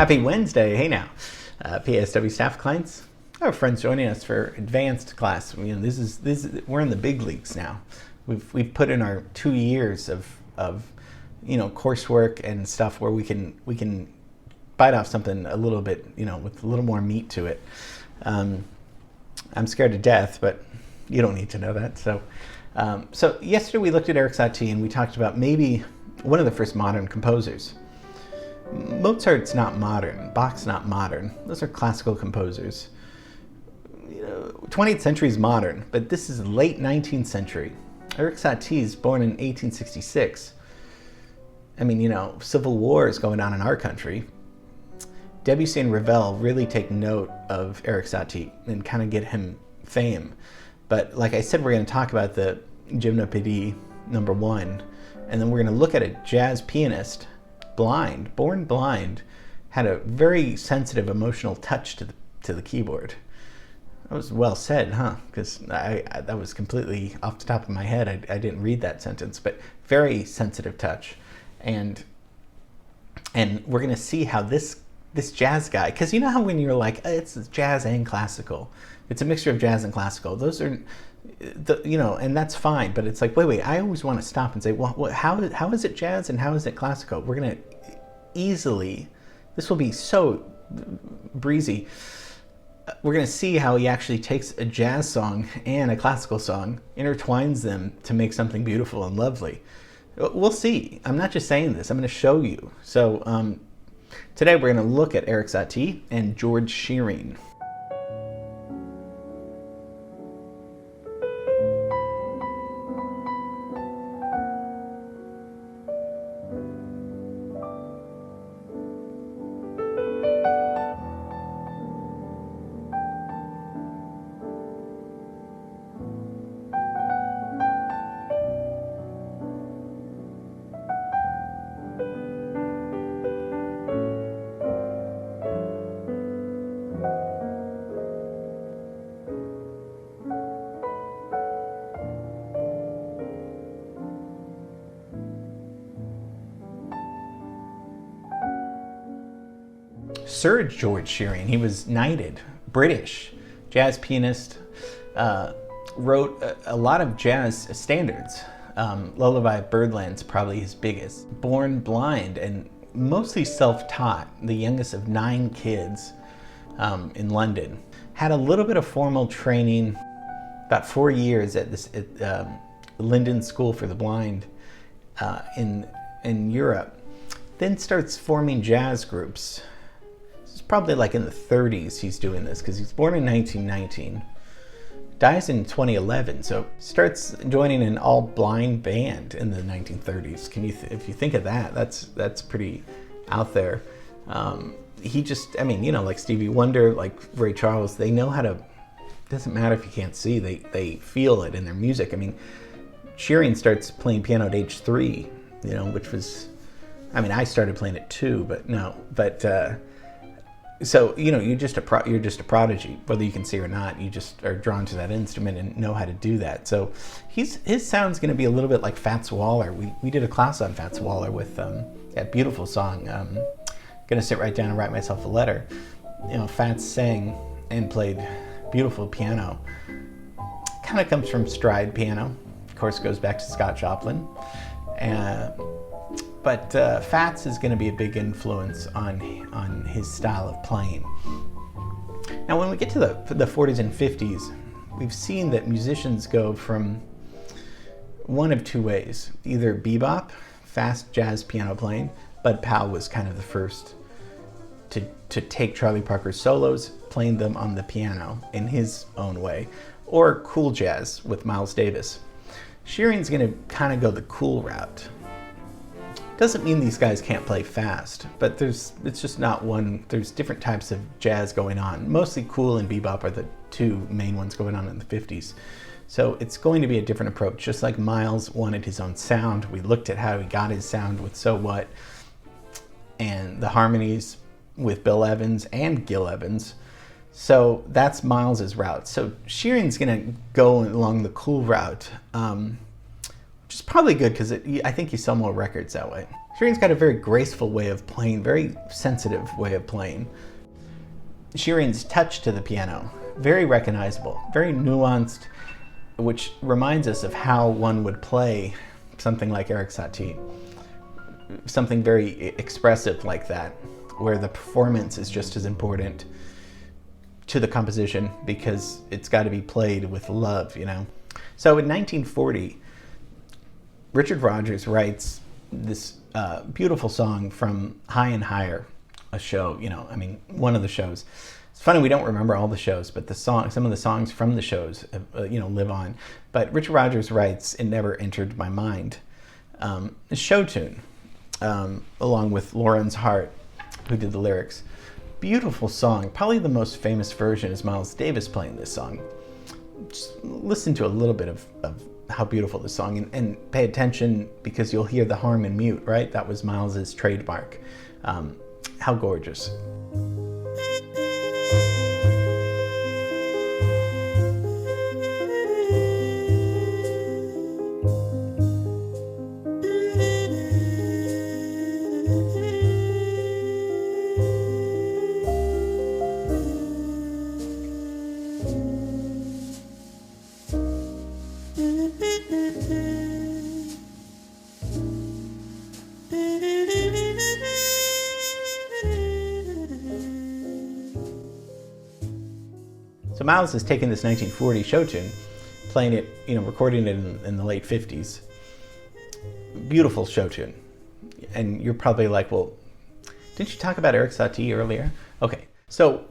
Happy Wednesday. Hey now, PSW staff clients, our friends joining us for advanced class. You know, this is we're in the big leagues now. We've put in our 2 years of coursework and stuff where we can bite off something a little bit, with a little more meat to it. I'm scared to death, but you don't need to know that. So yesterday we looked at Erik Satie and we talked about maybe one of the first modern composers. Mozart's not modern. Bach's not modern. Those are classical composers. 20th century is modern, but this is late 19th century. Erik Satie is born in 1866. I mean, civil war is going on in our country. Debussy and Ravel really take note of Erik Satie and kind of get him fame. But like I said, we're going to talk about the Gymnopédie number 1, and then we're going to look at a jazz pianist, born blind, had a very sensitive emotional touch to the keyboard. That was well said, huh? Because that was completely off the top of my head. I didn't read that sentence, but very sensitive touch. And we're going to see how this jazz guy, because you know how when you're like, it's jazz and classical, it's a mixture of jazz and classical. Those are, and that's fine. But it's like, wait, I always want to stop and say, well, how is it jazz and how is it classical? We're going to easily, this will be so breezy. We're going to see how he actually takes a jazz song and a classical song, intertwines them to make something beautiful and lovely. We'll see. I'm not just saying this. I'm going to show you. So today we're going to look at Erik Satie and George Shearing. Sir George Shearing, he was knighted, British jazz pianist, wrote a lot of jazz standards. Lullaby of Birdland's probably his biggest. Born blind and mostly self-taught, the youngest of 9 kids in London. Had a little bit of formal training, about 4 years at Linden School for the Blind in Europe. Then starts forming jazz groups. Probably like in the 30s he's doing this, because he's born in 1919, dies in 2011, so starts joining an all-blind band in the 1930s. If you think of that, that's pretty out there. He just, like Stevie Wonder, like Ray Charles, they know how to, doesn't matter if you can't see, they feel it in their music. Shearing starts playing piano at age 3, which was, I started playing it too, so you're just a prodigy, whether you can see or not. You just are drawn to that instrument and know how to do that. So his sound's going to be a little bit like Fats Waller. We did a class on Fats Waller with that beautiful song. Gonna sit right down and write myself a letter. Fats sang and played beautiful piano. Kind of comes from stride piano. Of course, goes back to Scott Joplin. But Fats is going to be a big influence on his style of playing. Now, when we get to the 40s and 50s, we've seen that musicians go from one of 2 ways. Either bebop, fast jazz piano playing. Bud Powell was kind of the first to take Charlie Parker's solos, playing them on the piano in his own way. Or cool jazz with Miles Davis. Shearing's going to kind of go the cool route. Doesn't mean these guys can't play fast, but it's just not one. There's different types of jazz going on. Mostly cool and bebop are the 2 main ones going on in the 50s. So it's going to be a different approach. Just like Miles wanted his own sound, we looked at how he got his sound with So What and the harmonies with Bill Evans and Gil Evans. So that's Miles's route. So Shearing's going to go along the cool route. which is probably good because I think you sell more records that way. Shearing's got a very graceful way of playing, very sensitive way of playing. Shearing's touch to the piano, very recognizable, very nuanced, which reminds us of how one would play something like Erik Satie. Something very expressive like that, where the performance is just as important to the composition because it's got to be played with love, you know. So in 1940, Richard Rodgers writes this beautiful song from High and Higher, a show, you know, I mean, one of the shows. It's funny, we don't remember all the shows, but some of the songs from the shows, you know, live on. But Richard Rodgers writes, "It Never Entered My Mind," a show tune, along with Lauren's Hart, who did the lyrics. Beautiful song. Probably the most famous version is Miles Davis playing this song. Just listen to a little bit of how beautiful this song, and pay attention because you'll hear the harm and mute, right? That was Miles's trademark. How gorgeous. So Miles has taken this 1940 show tune, playing it, you know, recording it in the late 50s. Beautiful show tune. And you're probably like, well, didn't you talk about Erik Satie earlier? Okay, so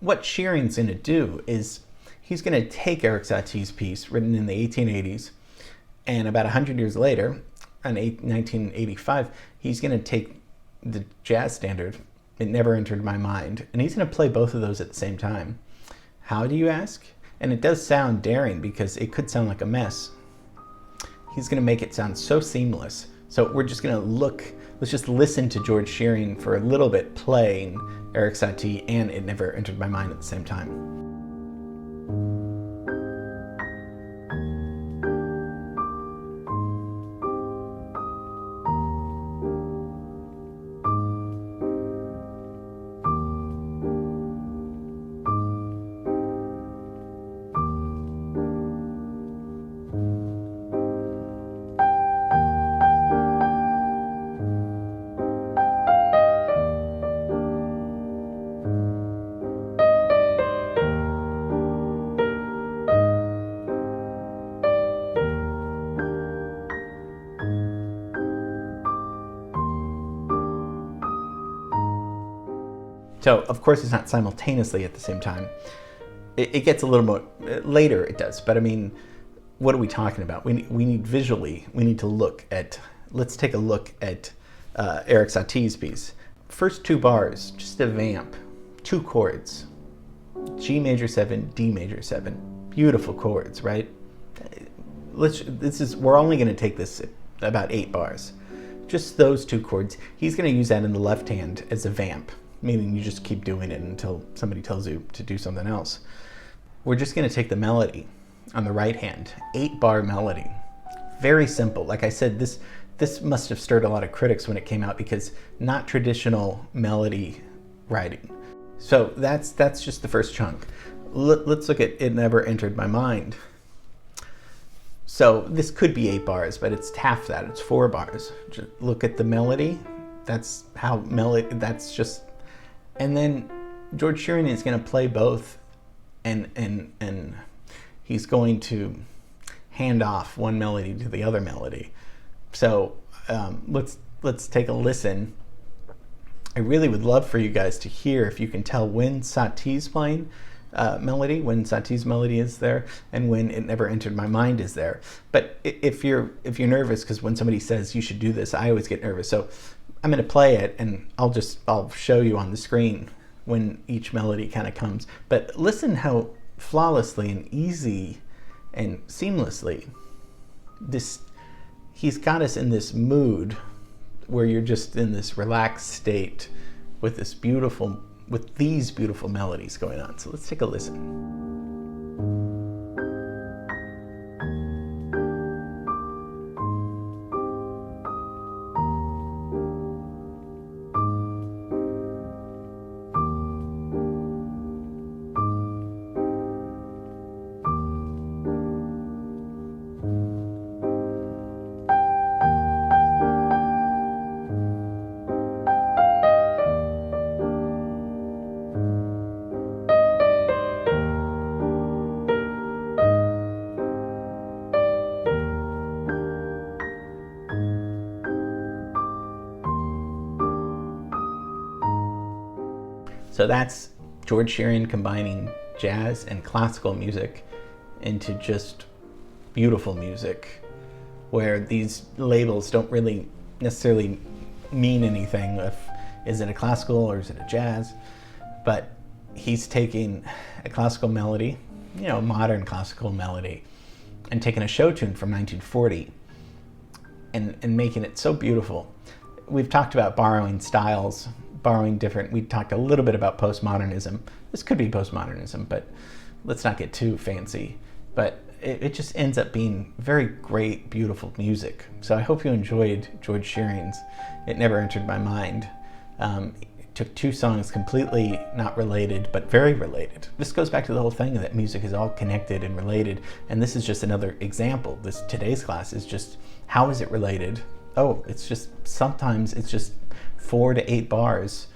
what Shearing's going to do is he's going to take Erik Satie's piece, written in the 1880s, and about 100 years later, in 1985, he's going to take the jazz standard, "It Never Entered My Mind," and he's going to play both of those at the same time. How do you ask? And it does sound daring because it could sound like a mess. He's going to make it sound so seamless. So we're just going to let's just listen to George Shearing for a little bit playing Erik Satie and "It Never Entered My Mind" at the same time. So, of course, it's not simultaneously at the same time. It gets a little more, later it does, but I mean, what are we talking about? We need visually, we need to look at, let's take a look at Erik Satie's piece. First two bars, just a vamp, two chords, G major 7, D major 7. Beautiful chords, right? We're only gonna take this about 8 bars. Just those two chords. He's gonna use that in the left hand as a vamp, meaning you just keep doing it until somebody tells you to do something else. We're just gonna take the melody on the right hand, 8-bar melody. Very simple. Like I said, this must have stirred a lot of critics when it came out because not traditional melody writing. So that's just the first chunk. Let's look at "It Never Entered My Mind." So this could be 8 bars, but it's half that, it's 4 bars. Just look at the melody. That's how that's just, and then George Shearing is going to play both, and he's going to hand off one melody to the other melody. So let's take a listen. I really would love for you guys to hear if you can tell when Satie's playing melody, when Satie's melody is there, and when "It Never Entered My Mind" is there. But if you're nervous, because when somebody says you should do this, I always get nervous. So I'm going to play it, and I'll show you on the screen when each melody kind of comes. But listen how flawlessly and easy and seamlessly he's got us in this mood where you're just in this relaxed state with these beautiful melodies going on. So let's take a listen. So that's George Shearing combining jazz and classical music into just beautiful music, where these labels don't really necessarily mean anything. Is it a classical or is it a jazz? But he's taking a classical melody, modern classical melody, and taking a show tune from 1940 and making it so beautiful. We've talked about borrowing styles, we talked a little bit about postmodernism. This could be postmodernism, but let's not get too fancy. But it just ends up being very great, beautiful music. So I hope you enjoyed George Shearing's It Never Entered My Mind. It took two songs completely not related, but very related. This goes back to the whole thing that music is all connected and related, and this is just another example. Today's class is just, how is it related? Oh, sometimes it's just 4 to 8 bars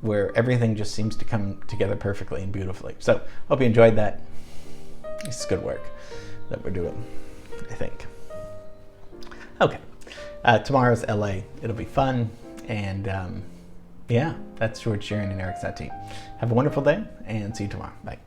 where everything just seems to come together perfectly and beautifully. So hope you enjoyed that. It's good work that we're doing, I think. Okay, tomorrow's LA. It'll be fun. And yeah, that's George Shearing and Erik Satie. Have a wonderful day and see you tomorrow. Bye.